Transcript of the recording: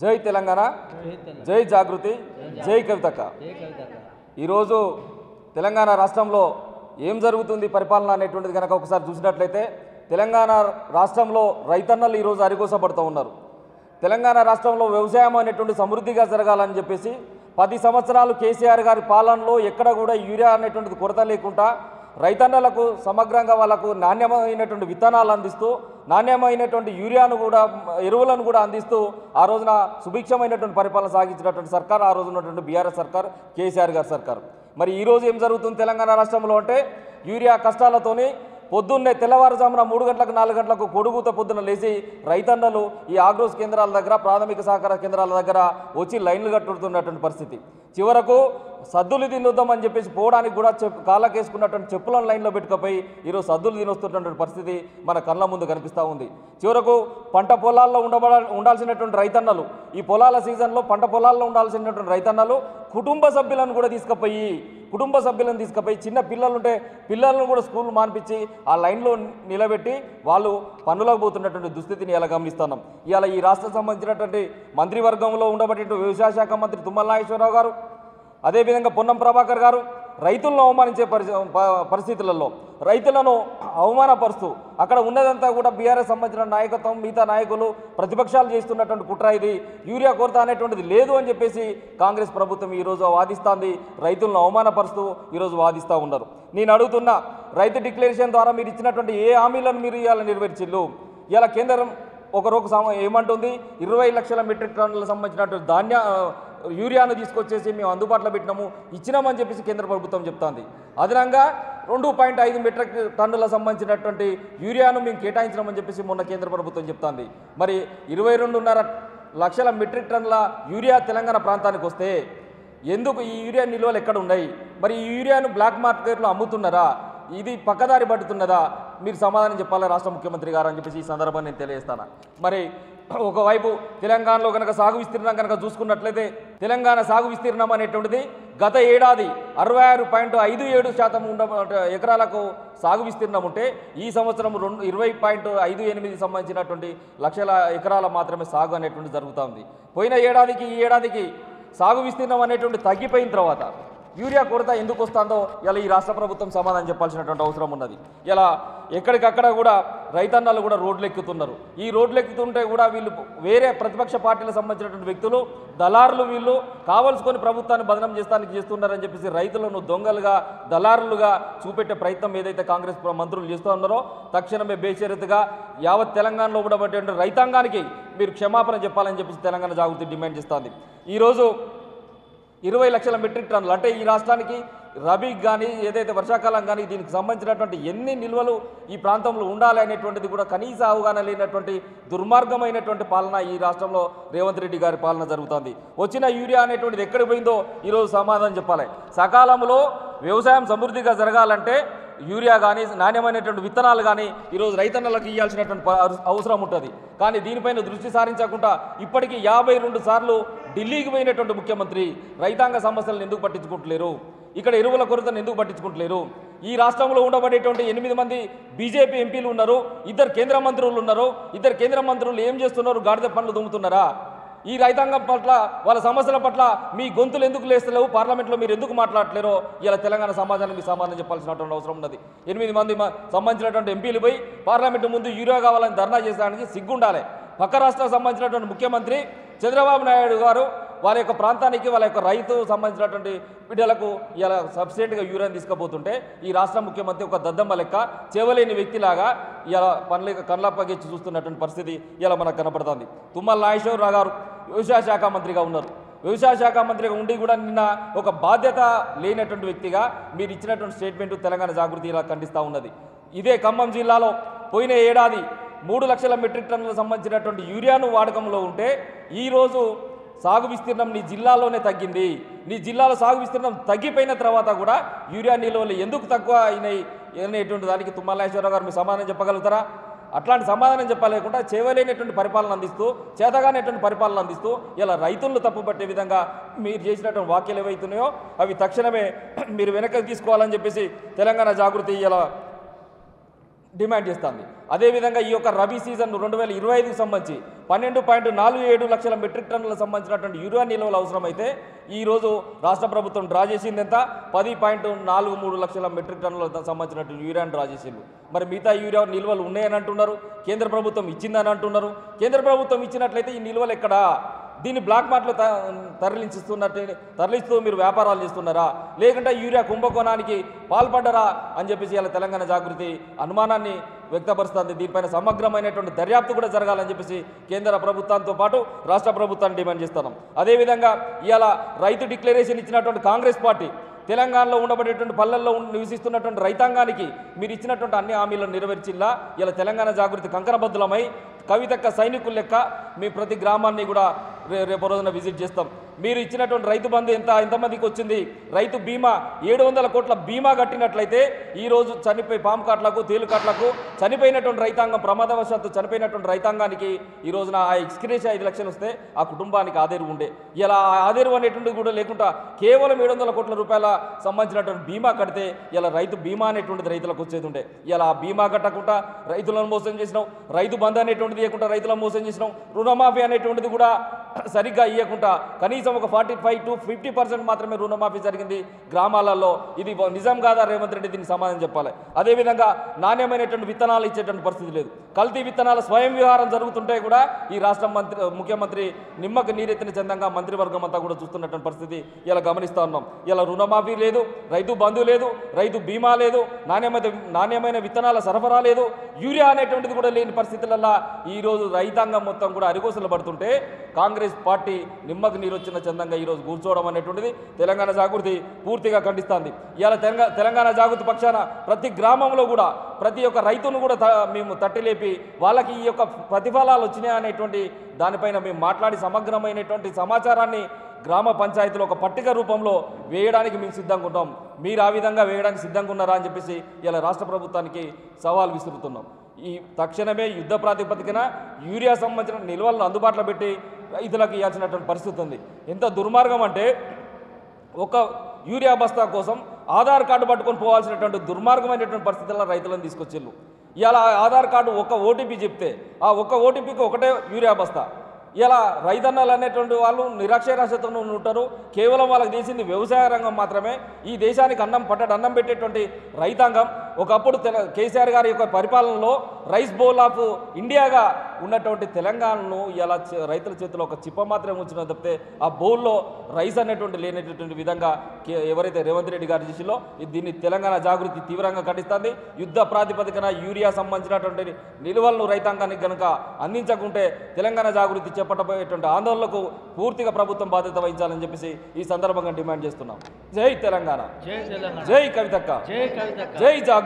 జై తెలంగాణ, జై జాగృతి, జై కవితక్క. ఈరోజు తెలంగాణ రాష్ట్రంలో ఏం జరుగుతుంది పరిపాలన అనేటువంటిది కనుక ఒకసారి చూసినట్లయితే తెలంగాణ రాష్ట్రంలో రైతన్నలు ఈరోజు అరిగోసపడుతూ ఉన్నారు. తెలంగాణ రాష్ట్రంలో వ్యవసాయం అనేటువంటి సమృద్ధిగా జరగాలని చెప్పేసి 10 సంవత్సరాలు కేసీఆర్ గారి పాలనలో ఎక్కడ కూడా యూరియా అనేటువంటిది కొరత లేకుండా రైతన్నలకు సమగ్రంగా వాళ్ళకు నాణ్యమైనటువంటి విత్తనాలు అందిస్తూ నాణ్యమైనటువంటి యూరియాను కూడా ఎరువులను కూడా అందిస్తూ ఆ రోజున సుభిక్షమైనటువంటి పరిపాలన సాగించినటువంటి సర్కార్ ఆ రోజు ఉన్నటువంటి బీఆర్ఎస్ సర్కార్, కేసీఆర్ గారి సర్కార్. మరి ఈరోజు ఏం జరుగుతుంది తెలంగాణ రాష్ట్రంలో అంటే యూరియా కష్టాలతోని పొద్దున్నే తెల్లవారుజామున 3 గంటలకు 4 గంటలకు పొడుగుతో పొద్దున్న లేచి రైతన్నలు ఈ ఆగ్రోస్ కేంద్రాల దగ్గర, ప్రాథమిక సహకార కేంద్రాల దగ్గర వచ్చి లైన్లు కట్టుతున్నటువంటి పరిస్థితి. చివరకు సద్దులు తినొద్దామని చెప్పేసి పోవడానికి కూడా కాళ్ళకేసుకున్నటువంటి చెప్పులను లైన్లో పెట్టుకుపోయి ఈరోజు సద్దులు తినొస్తున్నటువంటి పరిస్థితి మన కళ్ళ ముందు కనిపిస్తూ ఉంది. చివరకు పంట పొలాల్లో ఉండాల్సినటువంటి రైతన్నలు, ఈ పొలాల సీజన్లో పంట పొలాల్లో ఉండాల్సినటువంటి రైతన్నలు కుటుంబ సభ్యులను తీసుకుపోయి చిన్న పిల్లలుంటే పిల్లలను కూడా స్కూల్ మాన్పించి ఆ లైన్లో నిలబెట్టి వాళ్ళు పనులకు పోతున్నటువంటి దుస్థితిని ఇలా గమనిస్తున్నాం. ఇవాళ ఈ రాష్ట్రం సంబంధించినటువంటి మంత్రివర్గంలో ఉండబట్టి వ్యవసాయ శాఖ మంత్రి తుమ్మల నాగేశ్వరరావు గారు, అదేవిధంగా పొన్నం ప్రభాకర్ గారు రైతులను అవమానించే పరిస్థితులలో రైతులను అవమానపరుస్తూ అక్కడ ఉన్నదంతా కూడా బీఆర్ఎస్ సంబంధించిన నాయకత్వం, మిగతా నాయకులు, ప్రతిపక్షాలు చేస్తున్నటువంటి కుట్ర ఇది. యూరియా కొరత అనేటువంటిది లేదు అని చెప్పేసి కాంగ్రెస్ ప్రభుత్వం ఈరోజు వాదిస్తుంది. రైతులను అవమానపరుస్తూ ఈరోజు వాదిస్తూ ఉన్నారు. నేను అడుగుతున్నా, రైతు డిక్లరేషన్ ద్వారా మీరు ఇచ్చినటువంటి ఏ హామీలను మీరు ఇవాళ నెరవేర్చిల్లు? ఇవాళ కేంద్రం ఒకరోజు ఏమంటుంది, 20 లక్షల మెట్రిక్ టన్నులకు సంబంధించినటువంటి యూరియాను తీసుకొచ్చేసి మేము అందుబాటులో పెట్టినాము, ఇచ్చినామని చెప్పేసి కేంద్ర ప్రభుత్వం చెప్తుంది. అదనంగా 2.5 మెట్రిక్ టన్నులకు సంబంధించినటువంటి యూరియాను మేము కేటాయించినామని చెప్పేసి మొన్న కేంద్ర ప్రభుత్వం చెప్తుంది. మరి 22.5 లక్షల మెట్రిక్ టన్నుల యూరియా తెలంగాణ ప్రాంతానికి వస్తే ఎందుకు ఈ యూరియా నిల్వలు ఎక్కడ ఉన్నాయి? మరి ఈ యూరియాను బ్లాక్ మార్కెట్లో అమ్ముతున్నారా? ఇది పక్కదారి పడుతున్నదా? మీరు సమాధానం చెప్పాలి రాష్ట్ర ముఖ్యమంత్రి గారు అని చెప్పేసి ఈ సందర్భాన్ని నేను తెలియజేస్తాను. మరి ఒకవైపు తెలంగాణలో కనుక సాగు విస్తీర్ణం కనుక చూసుకున్నట్లయితే తెలంగాణ సాగు విస్తీర్ణం అనేటువంటిది గత ఏడాది 66.57% ఎకరాలకు సాగు విస్తీర్ణం ఉంటే ఈ సంవత్సరం 20.58 సంబంధించినటువంటి లక్షల ఎకరాల మాత్రమే సాగు అనేటువంటి జరుగుతుంది. పోయిన ఏడాదికి ఈ ఏడాదికి సాగు విస్తీర్ణం అనేటువంటి తగ్గిపోయిన తర్వాత యూరియా కొరత ఎందుకు వస్తుందో ఇలా ఈ రాష్ట్ర ప్రభుత్వం సమాధానం చెప్పాల్సినటువంటి అవసరం ఉన్నది. ఇలా ఎక్కడికక్కడ కూడా రైతన్నలు కూడా రోడ్లు ఎక్కుతున్నారు. ఈ రోడ్లు ఎక్కుతుంటే కూడా వీళ్ళు వేరే ప్రతిపక్ష పార్టీలకు సంబంధించినటువంటి వ్యక్తులు, దళారులు వీళ్ళు కావలసుకొని ప్రభుత్వాన్ని బదనం చేస్తున్నారని చెప్పేసి రైతులను దొంగలుగా, దళారులుగా చూపెట్టే ప్రయత్నం ఏదైతే కాంగ్రెస్ మంత్రులు చేస్తూ ఉన్నారో తక్షణమే బేషరతుగా యావత్ తెలంగాణలో ఉండబట్టే రైతాంగానికి మీరు క్షమాపణ చెప్పాలని చెప్పేసి తెలంగాణ జాగృతి డిమాండ్ చేస్తుంది. ఈరోజు 20 లక్షల మెట్రిక్ టన్నులు అంటే ఈ రాష్ట్రానికి రబీకి కానీ ఏదైతే వర్షాకాలం కానీ దీనికి సంబంధించినటువంటి ఎన్ని నిల్వలు ఈ ప్రాంతంలో ఉండాలి అనేటువంటిది కూడా కనీస అవగాహన లేనటువంటి దుర్మార్గమైనటువంటి పాలన ఈ రాష్ట్రంలో రేవంత్ రెడ్డి గారి పాలన జరుగుతుంది. వచ్చిన యూరియా అనేటువంటిది ఎక్కడికి పోయిందో ఈరోజు సమాధానం చెప్పాలి. సకాలంలో వ్యవసాయం సమృద్ధిగా జరగాలంటే యూరియా కానీ నాణ్యమైనటువంటి విత్తనాలు కానీ ఈరోజు రైతన్నలకు ఇవ్వాల్సినటువంటి అవసరం ఉంటుంది. కానీ దీనిపైన దృష్టి సారించకుండా ఇప్పటికీ 52 సార్లు ఢిల్లీకి పోయినటువంటి ముఖ్యమంత్రి రైతాంగ సమస్యలను ఎందుకు పట్టించుకుంటలేరు? ఇక్కడ ఎరువుల కొరతను ఎందుకు పట్టించుకుంటలేరు? ఈ రాష్ట్రంలో ఉండబడేటువంటి 8 మంది బీజేపీ ఎంపీలు ఉన్నారు, 2 కేంద్ర మంత్రులు ఉన్నారు. 2 కేంద్ర మంత్రులు ఏం చేస్తున్నారు? గాడిద పనులు దుమ్ముతున్నారా? ఈ రైతాంగం పట్ల, వాళ్ళ సమస్యల పట్ల మీ గొంతులు ఎందుకు లేస్తలేవు? పార్లమెంట్లో మీరు ఎందుకు మాట్లాడలేరో ఇలా తెలంగాణ సమాజానికి మీ సమాధానం చెప్పాల్సినటువంటి అవసరం ఉన్నది. 8 మంది సంబంధించినటువంటి ఎంపీలు పోయి పార్లమెంటు ముందు యూరియా కావాలని ధర్నా చేసడానికి సిగ్గుండాలి. పక్క రాష్ట్రానికి సంబంధించినటువంటి ముఖ్యమంత్రి చంద్రబాబు నాయుడు గారు వాళ్ళ యొక్క ప్రాంతానికి, వాళ్ళ యొక్క రైతు సంబంధించినటువంటి బిడ్డలకు ఇలా సబ్సిడీగా యూరియాని తీసుకుపోతుంటే ఈ రాష్ట్ర ముఖ్యమంత్రి ఒక దద్దమ్మ లెక్క చేవలేని వ్యక్తిలాగా ఇలా కళ్ళప్పగించి చూస్తున్నటువంటి పరిస్థితి ఇలా మనకు కనపడుతుంది. తుమ్మల నాగేశ్వరరావు గారు వ్యవసాయ శాఖ మంత్రిగా ఉన్నారు. వ్యవసాయ శాఖ మంత్రిగా ఉండి కూడా నిన్న ఒక బాధ్యత లేనటువంటి వ్యక్తిగా మీరు ఇచ్చినటువంటి స్టేట్మెంట్ తెలంగాణ జాగృతి ఇలా ఖండిస్తూ ఉన్నది. ఇదే ఖమ్మం జిల్లాలో పోయిన ఏడాది 3 లక్షల మెట్రిక్ టన్నులకు సంబంధించినటువంటి యూరియాను వాడకంలో ఉంటే ఈరోజు సాగు విస్తీర్ణం నీ జిల్లాలోనే తగ్గింది. నీ జిల్లాలో సాగు విస్తీర్ణం తగ్గిపోయిన తర్వాత కూడా యూరియా నిల్వలు ఎందుకు తక్కువ అయినాయి అనేటువంటి దానికి తుమ్మల నాగేశ్వరరావు గారు మీరు సమాధానం చెప్పగలుగుతారా? అట్లాంటి సమాధానం చెప్పలేకుండా చేవలేనటువంటి పరిపాలన అందిస్తూ, చేతగానేటువంటి పరిపాలన అందిస్తూ ఇలా రైతులను తప్పుపట్టే విధంగా మీరు చేసినటువంటి వ్యాఖ్యలు ఏవైతున్నాయో అవి తక్షణమే మీరు వెనక్కి తీసుకోవాలని చెప్పేసి తెలంగాణ జాగృతి ఇలా డిమాండ్ చేస్తుంది. అదేవిధంగా ఈ యొక్క రబీ సీజన్ 2025కు సంబంధించి 12.47 లక్షల మెట్రిక్ టన్నులకు సంబంధించినటువంటి యూరియా నిల్వలు అవసరమైతే ఈరోజు రాష్ట్ర ప్రభుత్వం డ్రా చేసింది ఎంత 10.43 లక్షల మెట్రిక్ టన్నులకు సంబంధించినటువంటి యూరియాను డ్రా చేసింది. మరి మిగతా యూరియా నిల్వలు ఉన్నాయని అంటున్నారు, కేంద్ర ప్రభుత్వం ఇచ్చిందని అంటున్నారు. కేంద్ర ప్రభుత్వం ఇచ్చినట్లయితే ఈ నిల్వలు ఎక్కడా? దీన్ని బ్లాక్ మార్ట్లో తరలిస్తూ మీరు వ్యాపారాలు చేస్తున్నారా, లేకుంటే యూరియా కుంభకోణానికి పాల్పడ్డరా అని చెప్పేసి ఇలా తెలంగాణ జాగృతి అనుమానాన్ని వ్యక్తపరుస్తుంది. దీనిపైన సమగ్రమైనటువంటి దర్యాప్తు కూడా జరగాలని చెప్పేసి కేంద్ర ప్రభుత్వంతో పాటు రాష్ట్ర ప్రభుత్వాన్ని డిమాండ్ చేస్తున్నాం. అదేవిధంగా ఇవాళ రైతు డిక్లరేషన్ ఇచ్చినటువంటి కాంగ్రెస్ పార్టీ తెలంగాణలో ఉండబడేటువంటి పల్లెల్లో నివసిస్తున్నటువంటి రైతాంగానికి మీరు ఇచ్చినటువంటి అన్ని హామీలను నెరవేర్చిల్లా ఇలా తెలంగాణ జాగృతి కంకణబద్ధులమై కవితక్క సైనికుల లెక్క మీ ప్రతి గ్రామాన్ని కూడా రేపు రోజున విజిట్ చేస్తాం. మీరు ఇచ్చినటువంటి రైతు బంధు ఎంతమందికి వచ్చింది? రైతు బీమా 700 కోట్ల బీమా కట్టినట్లయితే ఈరోజు చనిపోయి పాము కాట్లకు తేలు కాట్లకు చనిపోయినటువంటి రైతాంగం ప్రమాదవశాత్తు చనిపోయినటువంటి రైతాంగానికి ఈ రోజున ఆ ఎక్స్గ్రేషియా 5 లక్షలు వస్తే ఆ కుటుంబానికి ఆదేరు ఉండే. ఇలా ఆదేరు అనేటువంటిది కూడా లేకుండా కేవలం 700 కోట్ల రూపాయల సంబంధించినటువంటి బీమా కడితే ఇలా రైతు బీమా అనేటువంటిది రైతులకు వచ్చేది ఉండే. ఇలా బీమా కట్టకుండా రైతులను మోసం చేసినాం, రైతు బంధు అనేటువంటిది ఇవ్వకుండా రైతులను మోసం చేసినాం, రుణమాఫీ అనేటువంటిది కూడా సరిగ్గా ఇవ్వకుండా కనీసం ఒక 45 to 50% మాత్రమే రుణమాఫీ జరిగింది గ్రామాలలో. ఇది నిజం కాదా రేవంత్ రెడ్డి? దీనికి సమాధానం చెప్పాలి. అదేవిధంగా నాణ్యమైనటువంటి విత్తనాలు ఇచ్చేటువంటి పరిస్థితి లేదు. కల్తీ విత్తనాల స్వయం విహారం జరుగుతుంటే కూడా ఈ రాష్ట్ర ముఖ్యమంత్రి నిమ్మకు నీరెత్తిన చందంగా మంత్రివర్గం అంతా కూడా చూస్తున్నటువంటి పరిస్థితి ఇలా గమనిస్తూ ఉన్నాం. ఇలా రుణమాఫీ లేదు, రైతు బంధు లేదు, రైతు బీమా లేదు, నాణ్యమైన విత్తనాల సరఫరా లేదు, యూరియా అనేటువంటిది కూడా లేని పరిస్థితులలో ఈరోజు రైతాంగం మొత్తం కూడా అరిగోసలు పడుతుంటే కాంగ్రెస్ పార్టీ నిమ్మకు నీరు వచ్చిన చందంగా ఈరోజు కూర్చోవడం అనేటువంటిది తెలంగాణ జాగృతి పూర్తిగా ఖండిస్తుంది. ఇవాళ తెలంగాణ జాగృతి పక్షాన ప్రతి గ్రామంలో కూడా ప్రతి ఒక్క రైతును కూడా మేము తట్టిలేపి వాళ్ళకి ఈ యొక్క ప్రతిఫలాలు వచ్చినాయి అనేటువంటి దానిపైన మేము మాట్లాడి సమగ్రమైనటువంటి సమాచారాన్ని గ్రామ పంచాయతీలో ఒక పట్టిక రూపంలో వేయడానికి మేము సిద్ధంగా ఉంటాం. మీరు ఆ విధంగా వేయడానికి సిద్ధంగా ఉన్నారా అని చెప్పేసి ఇలా రాష్ట్ర ప్రభుత్వానికి సవాల్ విసురుతున్నాం. ఈ తక్షణమే యుద్ధ ప్రాతిపదికన యూరియా సంబంధించిన నిల్వలను అందుబాటులో పెట్టి రైతులకు ఇవ్వాల్సినటువంటి పరిస్థితి ఉంది. ఎంత దుర్మార్గం అంటే ఒక యూరియా బస్తా కోసం ఆధార్ కార్డు పట్టుకొని పోవాల్సినటువంటి దుర్మార్గమైనటువంటి పరిస్థితుల్లో రైతులను తీసుకొచ్చిళ్ళు. ఇలా ఆధార్ కార్డు ఒక ఓటీపీ చెప్తే ఆ ఒక్క ఓటీపీకి ఒకటే యూరియా బస్తా. ఇలా రైతన్నలు అనేటువంటి వాళ్ళు నిరక్షరాస్యతతో ఉంటారు. కేవలం వాళ్ళకి చేసింది వ్యవసాయ రంగం మాత్రమే. ఈ దేశానికి అన్నం పెట్టేటువంటి రైతాంగం ఒకప్పుడు కేసీఆర్ గారి యొక్క పరిపాలనలో రైస్ బౌల్ ఆఫ్ ఇండియాగా ఉన్నటువంటి తెలంగాణను ఇలా రైతుల చేతిలో ఒక చిప్ప మాత్రమే ఉంచిన తప్పితే ఆ బౌల్లో రైస్ అనేటువంటి లేనటువంటి విధంగా ఎవరైతే రేవంత్ రెడ్డి గారి దిశలో దీన్ని తెలంగాణ జాగృతి తీవ్రంగా ఖండిస్తుంది. యుద్ధ ప్రాతిపదికన యూరియా సంబంధించినటువంటి నిల్వలను రైతాంగానికి కనుక అందించకుంటే తెలంగాణ జాగృతి చేపట్టబోయేటువంటి ఆందోళనలకు పూర్తిగా ప్రభుత్వం బాధ్యత వహించాలని చెప్పేసి ఈ సందర్భంగా డిమాండ్ చేస్తున్నాం. జై తెలంగాణ, జై కవితక్క, జై జాగృతి.